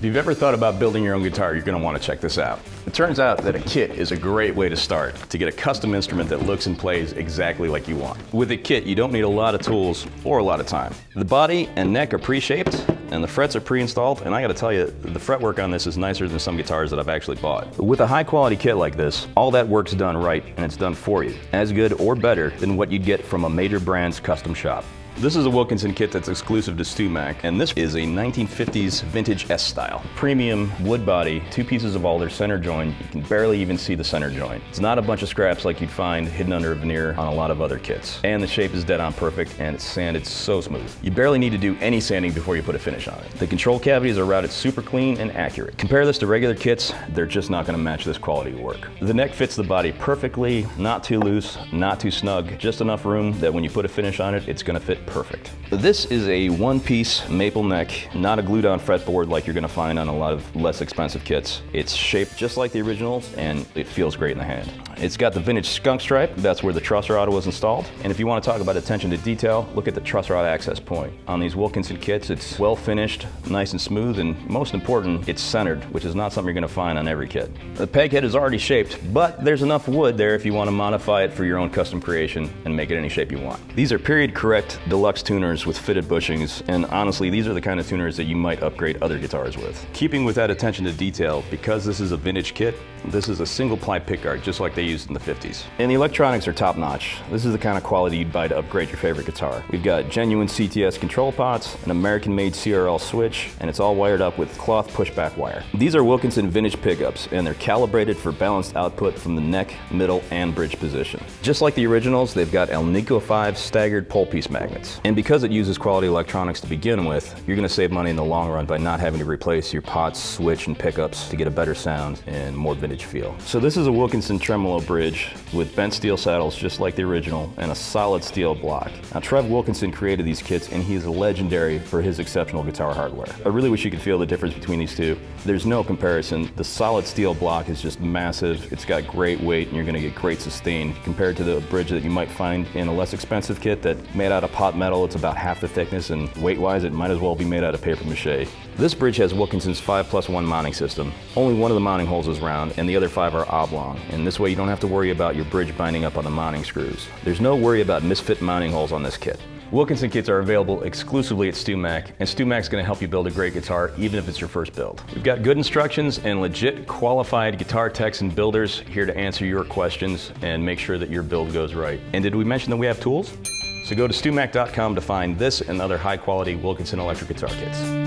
If you've ever thought about building your own guitar, you're going to want to check this out. It turns out that a kit is a great way to start, to get a custom instrument that looks and plays exactly like you want. With a kit, you don't need a lot of tools or a lot of time. The body and neck are pre-shaped, and the frets are pre-installed, and I gotta tell you, the fretwork on this is nicer than some guitars that I've actually bought. With a high quality kit like this, all that work's done right, and it's done for you. As good or better than what you'd get from a major brand's custom shop. This is a Wilkinson kit that's exclusive to StewMac, and this is a 1950s vintage S style. Premium wood body, 2 pieces of alder center joint. You can barely even see the center joint. It's not a bunch of scraps like you'd find hidden under a veneer on a lot of other kits. And the shape is dead on perfect, and it's sanded so smooth. You barely need to do any sanding before you put a finish on it. The control cavities are routed super clean and accurate. Compare this to regular kits, they're just not gonna match this quality of work. The neck fits the body perfectly, not too loose, not too snug, just enough room that when you put a finish on it, it's gonna fit perfect. This is a one-piece maple neck, not a glued-on fretboard like you're gonna find on a lot of less expensive kits. It's shaped just like the originals, and it feels great in the hand. It's got the vintage skunk stripe, that's where the truss rod was installed. And if you want to talk about attention to detail, look at the truss rod access point. On these Wilkinson kits, it's well finished, nice and smooth, and most important, it's centered, which is not something you're gonna find on every kit. The peg head is already shaped, but there's enough wood there if you want to modify it for your own custom creation and make it any shape you want. These are period correct deluxe tuners with fitted bushings, and honestly, these are the kind of tuners that you might upgrade other guitars with. Keeping with that attention to detail, because this is a vintage kit, this is a single ply pickguard, just like they used in the 50s. And the electronics are top notch. This is the kind of quality you'd buy to upgrade your favorite guitar. We've got genuine CTS control pots, an American-made CRL switch, and it's all wired up with cloth pushback wire. These are Wilkinson vintage pickups, and they're calibrated for balanced output from the neck, middle, and bridge position. Just like the originals, they've got Alnico 5 staggered pole piece magnets. And because it uses quality electronics to begin with, you're gonna save money in the long run by not having to replace your pots, switch, and pickups to get a better sound and more vintage feel. So this is a Wilkinson tremolo bridge with bent steel saddles just like the original and a solid steel block. Now Trev Wilkinson created these kits, and he is legendary for his exceptional guitar hardware. I really wish you could feel the difference between these two. There's no comparison. The solid steel block is just massive. It's got great weight, and you're gonna get great sustain compared to the bridge that you might find in a less expensive kit that made out of pot metal. It's about half the thickness, and weight-wise, it might as well be made out of paper mache. This bridge has Wilkinson's 5+1 mounting system. Only one of the mounting holes is round, and the other 5 are oblong. And this way you don't have to worry about your bridge binding up on the mounting screws. There's no worry about misfit mounting holes on this kit. Wilkinson kits are available exclusively at StewMac, and StewMac's gonna help you build a great guitar even if it's your first build. We've got good instructions and legit qualified guitar techs and builders here to answer your questions and make sure that your build goes right. And did we mention that we have tools? So go to StewMac.com to find this and other high quality Wilkinson electric guitar kits.